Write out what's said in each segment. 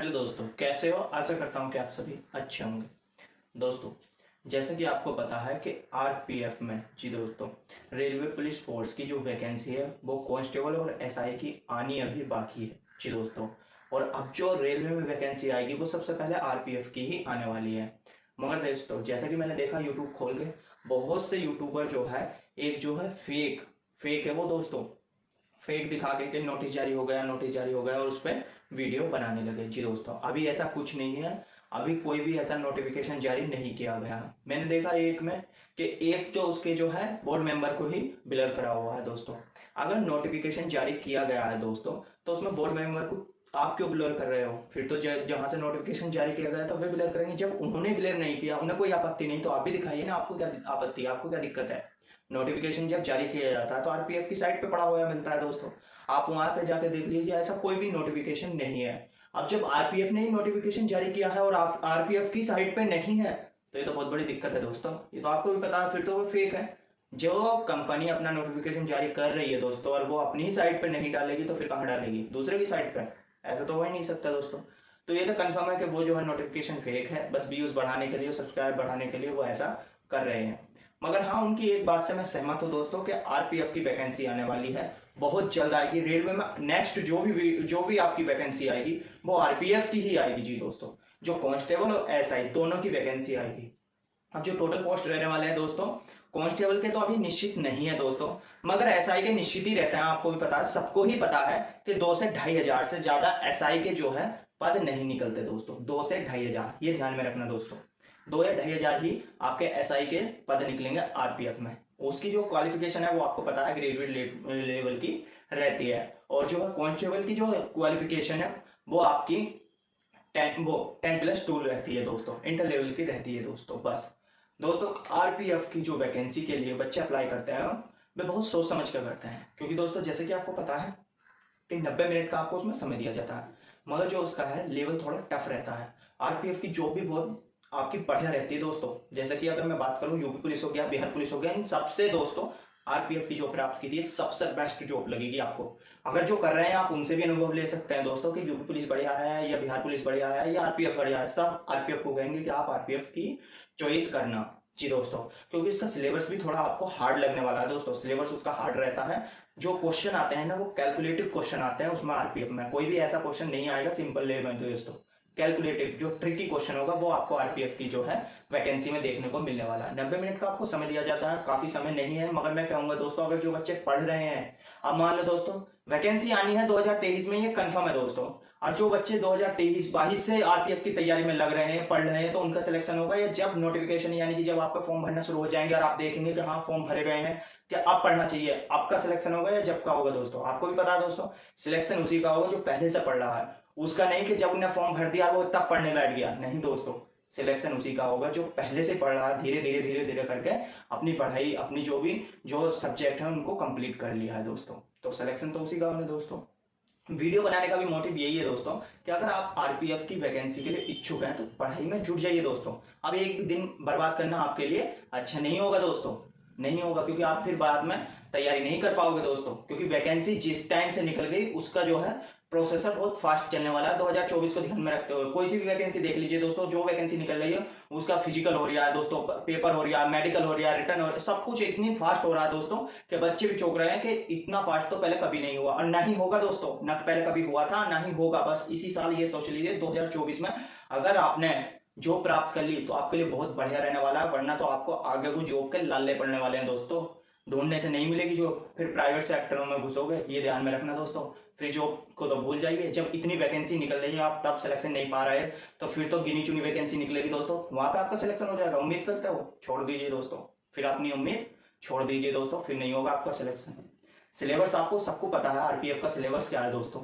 Hello दोस्तों, कैसे हो? आशा करता हूँ कि आप सभी अच्छे होंगे। दोस्तों, जैसे कि आपको पता है कि आरपीएफ में जी दोस्तों रेलवे पुलिस फोर्स की जो वैकेंसी है वो कांस्टेबल और एसआई की आनी अभी बाकी है जी दोस्तों। और अब जो रेलवे में वैकेंसी आएगी वो सबसे पहले आरपीएफ की ही आने वाली है। मगर दोस्तों, जैसा कि मैंने देखा यूट्यूब खोल के, बहुत से यूट्यूबर जो है एक जो है फेक फेक है वो दोस्तों, फेक दिखा के कि नोटिस जारी हो गया, नोटिस जारी हो गया, और उस पर वीडियो बनाने लगे जी दोस्तों। अभी ऐसा कुछ नहीं है, अभी कोई भी ऐसा नोटिफिकेशन जारी नहीं किया गया। मैंने देखा एक में कि एक जो उसके जो है बोर्ड मेंबर को ही ब्लर करा हुआ है दोस्तों। अगर नोटिफिकेशन जारी किया गया है दोस्तों तो उसमें बोर्ड मेंबर को आप क्यों ब्लर कर रहे हो? फिर तो जहां से नोटिफिकेशन जारी किया गया तो वे ब्लर करेंगे। जब उन्होंने ब्लर नहीं किया, उन्हें कोई आपत्ति नहीं, तो आप भी दिखाइए ना, आपको क्या आपत्ति है, आपको क्या दिक्कत है? नोटिफिकेशन जब जारी किया जाता है तो आरपीएफ की साइट पे पड़ा हुआ मिलता है दोस्तों, आप वहां पे जाके देख लीजिए, ऐसा कोई भी नोटिफिकेशन नहीं है। अब जब आरपीएफ ने ही नोटिफिकेशन जारी किया है और आप आरपीएफ की साइट पे नहीं है तो ये तो बहुत बड़ी दिक्कत है दोस्तों। ये तो आपको भी पता है, फिर तो वो फेक है। जो कंपनी अपना नोटिफिकेशन जारी कर रही है दोस्तों और वो अपनी ही साइट पे नहीं डालेगी तो फिर कहाँ डालेगी? दूसरे की साइट पे? ऐसा तो हो ही नहीं सकता दोस्तों। तो ये तो कंफर्म है कि वो जो है नोटिफिकेशन फेक है, बस व्यूज बढ़ाने के लिए, सब्सक्राइब बढ़ाने के लिए वो ऐसा कर रहे हैं। मगर हाँ, उनकी एक बात से मैं सहमत हूँ दोस्तों कि आरपीएफ की वैकेंसी आने वाली है, बहुत जल्द आएगी। रेलवे में नेक्स्ट जो भी आपकी वैकेंसी आएगी वो आरपीएफ की ही आएगी जी दोस्तों। जो कांस्टेबल और एसआई दोनों की वैकेंसी आएगी। अब जो टोटल पोस्ट रहने वाले हैं दोस्तों, कांस्टेबल के तो अभी निश्चित नहीं है दोस्तों, मगर एसआई के निश्चित ही रहते हैं। आपको भी पता है, सबको ही पता है कि 2 से 2,500 से ज्यादा एसआई के जो है पद नहीं निकलते दोस्तों। 2 से 2,500, ये ध्यान में रखना दोस्तों। 2 या 2,500 ही आपके एसआई के पद निकलेंगे आरपीएफ में। उसकी जो क्वालिफिकेशन है वो आपको पता है, ग्रेजुएट लेवल की रहती है। और जो कांस्टेबल की जो क्वालिफिकेशन है वो आपकी 10+2 रहती है दोस्तों, इंटर लेवल की रहती है दोस्तों। बस दोस्तों, आरपीएफ की जो वैकेंसी के लिए बच्चे अप्लाई करते हैं वे बहुत सोच समझ कर करते हैं, क्योंकि दोस्तों जैसे कि आपको पता है कि 90 मिनट का आपको उसमें समय दिया जाता है, मगर जो उसका है लेवल थोड़ा टफ रहता है। आरपीएफ की जॉब भी बहुत आपकी बढ़िया रहती है दोस्तों। जैसे कि अगर मैं बात करूं, यूपी पुलिस हो गया, बिहार पुलिस हो गया, इन सबसे दोस्तों आरपीएफ की जॉब प्राप्त की थी, सबसे बेस्ट जॉब लगेगी आपको। अगर जो कर रहे हैं आप उनसे भी अनुभव ले सकते हैं दोस्तों कि यूपी पुलिस बढ़िया है या बिहार पुलिस बढ़िया है या आरपीएफ बढ़िया है। सब आरपीएफ को कहेंगे कि आप आरपीएफ की चॉइस करना जी दोस्तों, क्योंकि इसका सिलेबस भी थोड़ा आपको हार्ड लगने वाला है दोस्तों। सिलेबस उसका हार्ड रहता है। जो क्वेश्चन आते हैं ना वो कैलकुलेटिव क्वेश्चन आते हैं उसमें। आरपीएफ में कोई भी ऐसा क्वेश्चन नहीं आएगा सिंपल लेवल में दोस्तों। कैलकुलेटिव जो ट्रिकी क्वेश्चन होगा वो आपको आरपीएफ की जो है वैकेंसी में देखने को मिलने वाला है। 90 मिनट का आपको समय दिया जाता है, काफी समय नहीं है, मगर मैं कहूंगा दोस्तों अगर जो बच्चे पढ़ रहे हैं, अब मान लो दोस्तों वैकेंसी आनी है 2023 में, ये कंफर्म है दोस्तों। और जो बच्चे 2023-22 से आरपीएफ की तैयारी में लग रहे हैं, पढ़ रहे हैं, तो उनका सिलेक्शन होगा या जब नोटिफिकेशन यानी कि जब आपका फॉर्म भरना शुरू हो जाएंगे और आप देखेंगे कि हाँ फॉर्म भरे गए हैं, क्या अब पढ़ना चाहिए, आपका सिलेक्शन होगा या जब का होगा दोस्तों? आपको भी पता है दोस्तों, सिलेक्शन उसी का होगा जो पहले से पढ़ रहा है, उसका नहीं कि जब उन्हें फॉर्म भर दिया वो तब पढ़ने बैठ गया। नहीं दोस्तों, सिलेक्शन उसी का होगा जो पहले से पढ़ रहा है, धीरे धीरे धीरे धीरे करके अपनी पढ़ाई, अपनी जो भी जो सब्जेक्ट है उनको कंप्लीट कर लिया है दोस्तों। तो सिलेक्शन तो उसी का होगा दोस्तों। वीडियो बनाने का भी मोटिव यही है दोस्तों कि अगर आप आरपीएफ की वैकेंसी के लिए इच्छुक हैं तो पढ़ाई में जुट जाइए दोस्तों। अब एक दिन बर्बाद करना आपके लिए अच्छा नहीं होगा दोस्तों, नहीं होगा, क्योंकि आप फिर बाद में तैयारी नहीं कर पाओगे दोस्तों। क्योंकि वैकेंसी जिस टाइम से निकल गई उसका जो है प्रोसेसर बहुत फास्ट चलने वाला है। 2024 को ध्यान में रखते हुए कोई सी भी वैकेंसी देख लीजिए दोस्तों, जो वैकेंसी निकल रही है उसका फिजिकल हो रहा है दोस्तों, पेपर हो रहा है, मेडिकल हो रहा है, रिटर्न हो रहा है, सब कुछ इतनी फास्ट हो रहा है दोस्तों कि बच्चे भी चौंक रहे हैं कि इतना फास्ट तो पहले कभी नहीं हुआ और ना ही होगा दोस्तों। ना पहले कभी हुआ था ना ही होगा, बस इसी साल ये सोच लीजिए 2024 में अगर आपने जॉब प्राप्त कर ली तो आपके लिए बहुत बढ़िया रहने वाला है, वरना तो आपको आगे को जॉब के लाले पड़ने वाले हैं दोस्तों। ढूंढने से नहीं मिलेगी जॉब, फिर प्राइवेट सेक्टरों में घुसोगे, ये ध्यान में रखना दोस्तों। फिर जॉब को तो भूल जाइए, जब इतनी वैकेंसी निकल रही है आप तब सिलेक्शन नहीं पा रहे तो फिर तो गिनी चुनी वैकेंसी निकलेगी दोस्तों, वहां पे आपका सिलेक्शन हो जाएगा। उम्मीद करते हो? छोड़ दीजिए दोस्तों, फिर अपनी उम्मीद छोड़ दीजिए दोस्तों, फिर नहीं होगा आपका सिलेक्शन। सिलेबस आपको सबको पता है, आरपीएफ का सिलेबस क्या है दोस्तों।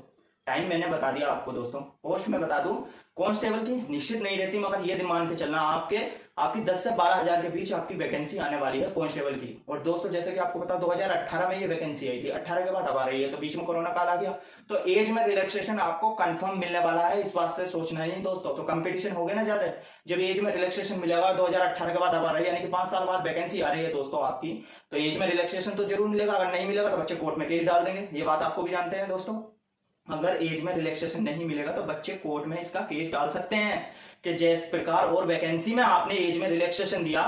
टाइम मैंने बता दिया आपको दोस्तों। पोस्ट में बता दूं, कांस्टेबल की निश्चित नहीं रहती, मगर ये मान के चलना आपकी 10 से 12 हजार के बीच आपकी वैकेंसी आने वाली है कांस्टेबल की। और दोस्तों जैसे कि आपको पता 2018 में ये वैकेंसी आई थी, 18 के बाद अब आ रही है, तो बीच में कोरोना काल आ गया, तो एज में रिलैक्सेशन आपको कंफर्म मिलने वाला है, इस बात से सोचना नहीं दोस्तों। तो कंपटीशन हो गया ना ज्यादा, जब एज में रिलैक्सेशन मिलेगा 2018 के बाद अब आ रही है, यानी कि 5 साल बाद वैकेंसी आ रही है दोस्तों आपकी, तो एज में रिलैक्सेशन तो जरूर मिलेगा। अगर नहीं मिलेगा तो बच्चे कोर्ट में केस डाल देंगे, ये बात आपको भी जानते हैं दोस्तों। अगर एज में रिलैक्सेशन नहीं मिलेगा तो बच्चे कोर्ट में इसका केस डाल सकते हैं कि जिस प्रकार और वैकेंसी में आपने एज में रिलैक्सेशन दिया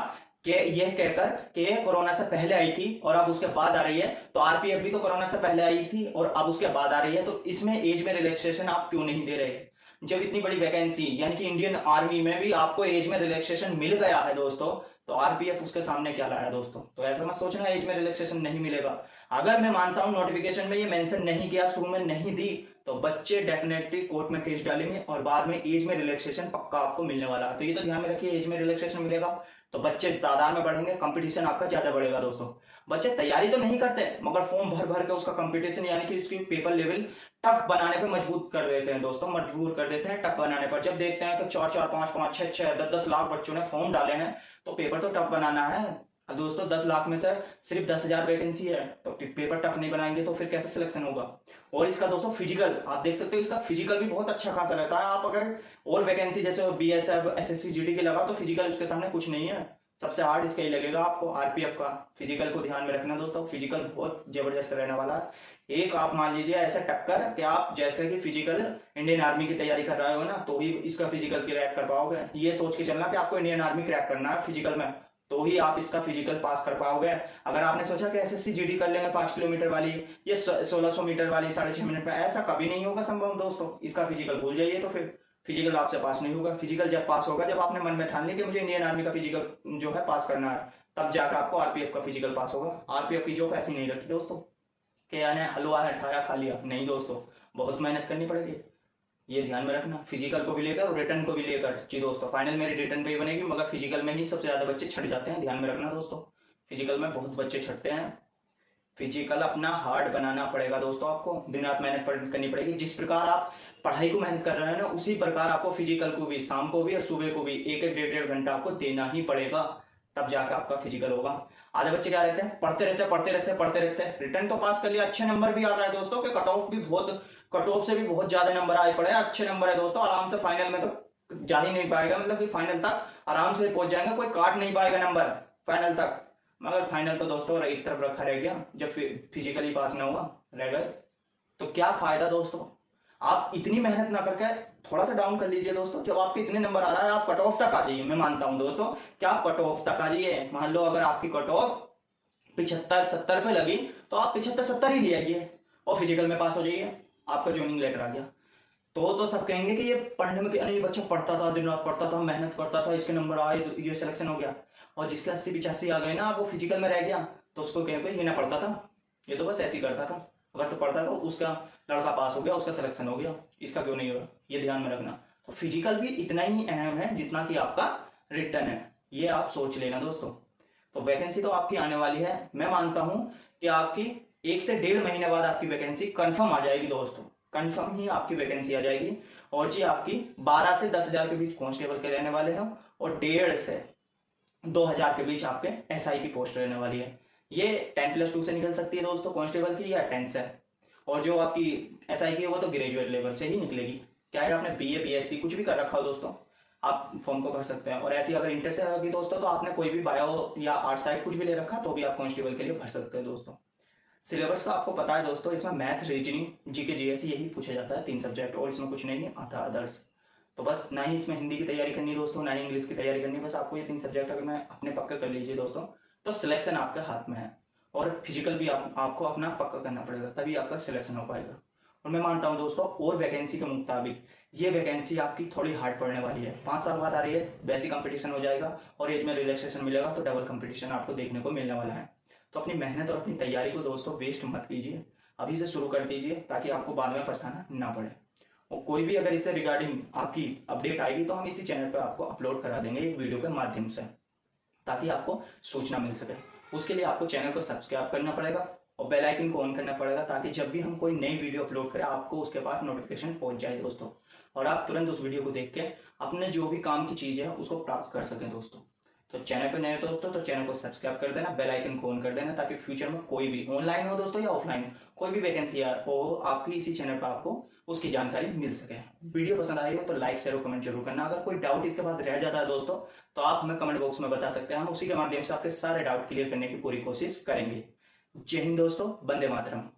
कि यह कहकर कि कोरोना से पहले आई थी और अब उसके बाद आ रही है, तो आरपीएफ भी तो कोरोना से पहले आई थी और अब उसके बाद आ रही है, तो इसमें एज में रिलैक्सेशन आप क्यों नहीं दे रहे? जब इतनी बड़ी वैकेंसी यानी कि इंडियन आर्मी में भी आपको एज में रिलैक्सेशन मिल गया है दोस्तों, तो आरपीएफ उसके सामने क्या लाया दोस्तों? तो ऐसा मत सोचना एज में रिलैक्सेशन नहीं मिलेगा। अगर मैं मानता हूं नोटिफिकेशन में ये मेंशन नहीं किया, शुरू में नहीं दी, तो बच्चे डेफिनेटली कोर्ट में केस डालेंगे और बाद में एज में रिलैक्सेशन पक्का आपको मिलने वाला है। तो ये तो ध्यान में रखिए, एज में रिलैक्सेशन मिलेगा तो बच्चे तादाद में बढ़ेंगे, कंपटीशन आपका ज्यादा बढ़ेगा दोस्तों। बच्चे तैयारी तो नहीं करते मगर फॉर्म भर भर के उसका कंपटीशन यानी कि उसकी पेपर लेवल टफ बनाने पे मजबूत कर देते हैं दोस्तों, मजबूर कर देते हैं टफ बनाने पर। जब देखते हैं कि 4-4, 5-5, 6-6, 10-10 लाख बच्चों ने फॉर्म डाले हैं, तो पेपर तो टफ बनाना है दोस्तों। 10 लाख में से सिर्फ 10,000 वैकेंसी है, तो पेपर टफ नहीं बनाएंगे तो फिर कैसे सिलेक्शन होगा? और इसका दोस्तों फिजिकल आप देख सकते हो, इसका फिजिकल भी बहुत अच्छा खासा रहता है। आप अगर और वैकेंसी जैसे बीएसएफ, एसएससी, जीडी की लगा तो फिजिकल उसके सामने कुछ नहीं है। सबसे हार्ड इसका ही लगेगा आपको, आरपीएफ का। फिजिकल को ध्यान में रखना दोस्तों, फिजिकल बहुत जबरदस्त रहने वाला है। एक आप मान लीजिए ऐसा टक्कर कि आप जैसे कि फिजिकल इंडियन आर्मी की तैयारी कर रहे हो ना, तो ही इसका फिजिकल क्रैक कर पाओगे। ये सोच के चलना कि आपको इंडियन आर्मी क्रैक करना है फिजिकल में, तो ही आप इसका फिजिकल पास कर पाओगे। अगर आपने सोचा कि एसएससी जीडी कर लेंगे 5 किलोमीटर वाली, ये 1600 मीटर वाली 6.5 मिनट में, ऐसा कभी नहीं होगा संभव दोस्तों। इसका फिजिकल भूल जाइए, तो फिर फिजिकल आपसे पास नहीं होगा। फिजिकल जब पास होगा जब आपने मन में ठान लिया कि मुझे इंडियन आर्मी का फिजिकल जो है पास करना है, तब जाकर आपको आरपीएफ का फिजिकल पास होगा। आरपीएफ की जॉब ऐसी नहीं रखी दोस्तों कि यानी हलवा है खाया खा लिया, नहीं दोस्तों, बहुत मेहनत करनी पड़ेगी, ये ध्यान में रखना। फिजिकल को भी लेकर और रिटर्न को भी लेकर। जी दोस्तों, फाइनल मेरी रिटर्न पे ही बनेगी, मगर फिजिकल में ही सबसे ज्यादा बच्चे छट जाते हैं, ध्यान में रखना दोस्तों। फिजिकल में बहुत बच्चे छटते हैं। फिजिकल अपना हार्ड बनाना पड़ेगा दोस्तों, आपको दिन रात मेहनत करनी पड़ेगी। जिस प्रकार आप पढ़ाई को मेहनत कर रहे हैं ना, उसी प्रकार आपको फिजिकल को भी शाम को भी और सुबह को भी 1-1, 1.5 घंटा आपको देना ही पड़ेगा, तब जाकर आपका फिजिकल होगा। आधे बच्चे क्या रहते हैं, पढ़ते रहते हैं, रिटर्न तो पास कर लिया, अच्छे नंबर भी आ रहा है दोस्तों, के कट ऑफ से भी बहुत ज्यादा नंबर आए पड़े, अच्छे नंबर है दोस्तों, आराम से फाइनल में तो जा ही नहीं पाएगा, मतलब कि फाइनल तक आराम से पहुंच जाएंगे, कोई काट नहीं पाएगा नंबर फाइनल तक। मगर फाइनल तो दोस्तों एक तरफ रखा रह गया, जब फिजिकली पास ना हुआ रह गए, तो क्या फायदा दोस्तों? आप इतनी मेहनत ना करके थोड़ा सा डाउन कर लीजिए दोस्तों। जब आपके इतने नंबर आ रहा है, आप कट ऑफ तक आ जाइए। मैं मानता हूं दोस्तों कि आप कट ऑफ तक आ जाइए। मान लो अगर आपकी कट ऑफ 75-70 पे लगी, तो आप 75-70 ही ले आइए और फिजिकल में पास हो जाइए, आपका ज्वाइनिंग लेटर आ गया। तो सब कहेंगे कि ये पढ़ने में नहीं, बच्चा पढ़ता था, दिन रात पढ़ता था, मेहनत करता था, इसके नंबर आए तो ये सिलेक्शन हो गया। और जिसके 80-85 आ गए ना, वो फिजिकल में रह गया, तो उसको कहेंगे ये ना पढ़ता था, ये तो बस ऐसे ही करता था। अगर तो पढ़ता था, उसका लड़का पास हो गया, उसका सिलेक्शन हो गया, इसका क्यों नहीं होगा? ये ध्यान में रखना। तो फिजिकल भी इतना ही अहम है जितना कि आपका रिटर्न है, ये आप सोच लेना दोस्तों। तो वैकेंसी तो आपकी आने वाली है। मैं मानता हूं कि आपकी 1 से 1.5 महीने बाद आपकी वैकेंसी कंफर्म आ जाएगी दोस्तों, कंफर्म ही आपकी वैकेंसी आ जाएगी। और जी आपकी 12 से 10,000 के बीच कांस्टेबल के रहने वाले हैं और 1.5 से 2,000 के बीच आपके एसआई की पोस्ट रहने वाली है। ये 10+2 से निकल सकती है दोस्तों कांस्टेबल की, या 10 से। और जो आपकी एसआई की है वो तो ग्रेजुएट लेवल से ही निकलेगी। क्या है, आपने बीए, बीएससी कुछ भी कर रखा हो दोस्तों, आप फॉर्म को भर सकते हैं। और ऐसी अगर इंटर से होगी दोस्तों, तो आपने कोई भी बायो या आर्ट साइड कुछ भी ले रखा, तो भी आप कांस्टेबल के लिए भर सकते हैं दोस्तों। सिलेबस का आपको पता है दोस्तों, इसमें मैथ, रीजनिंग, जीके, जीएस यही पूछा जाता है, 3 सब्जेक्ट, और इसमें कुछ नहीं आता अदर्स। तो बस ना ही इसमें हिंदी की तैयारी करनी दोस्तों, ना ही इंग्लिश की तैयारी करनी, बस आपको ये 3 सब्जेक्ट अगर मैं अपने पक्का कर लीजिए दोस्तों, तो सिलेक्शन आपके हाथ में है। और फिजिकल भी आपको अपना पक्का करना पड़ेगा, तभी आपका सिलेक्शन हो पाएगा। और मैं मानता हूँ दोस्तों, और वैकेंसी के मुताबिक ये वैकेंसी आपकी थोड़ी हार्ड पड़ने वाली है। 5 साल बाद आ रही है, वैसी कंपटीशन हो जाएगा, और एज में रिलैक्सेशन मिलेगा, तो डबल कंपटीशन आपको देखने को मिलने वाला है। तो अपनी मेहनत और अपनी तैयारी को दोस्तों वेस्ट मत कीजिए, अभी से शुरू कर दीजिए, ताकि आपको बाद में पछताना ना पड़े। और कोई भी अगर इससे रिगार्डिंग आपकी अपडेट आएगी, तो हम इसी चैनल पर आपको अपलोड करा देंगे एक वीडियो के माध्यम से, ताकि आपको सूचना मिल सके। उसके लिए आपको चैनल को सब्सक्राइब करना पड़ेगा और बेल आइकन को ऑन करना पड़ेगा, ताकि जब भी हम कोई नई वीडियो अपलोड करें, आपको उसके पास नोटिफिकेशन पहुंच जाए दोस्तों, और आप तुरंत उस वीडियो को देख के अपने जो भी काम की चीज़ है उसको प्राप्त कर सकें दोस्तों। तो चैनल पे नए दोस्तों, तो चैनल को सब्सक्राइब कर देना, बेल आइकन को ऑन कर देना, ताकि फ्यूचर में कोई भी ऑनलाइन हो दोस्तों या ऑफलाइन कोई भी वैकेंसी हो, आपकी इसी चैनल पर आपको उसकी जानकारी मिल सके। वीडियो पसंद आई हो तो लाइक, शेयर और कमेंट जरूर करना। अगर कोई डाउट इसके बाद रह जाता है दोस्तों, तो आप हमें कमेंट बॉक्स में बता सकते हैं, हम उसी के माध्यम से आपके सारे डाउट क्लियर करने की पूरी कोशिश करेंगे। जय हिंद दोस्तों, वंदे मातरम।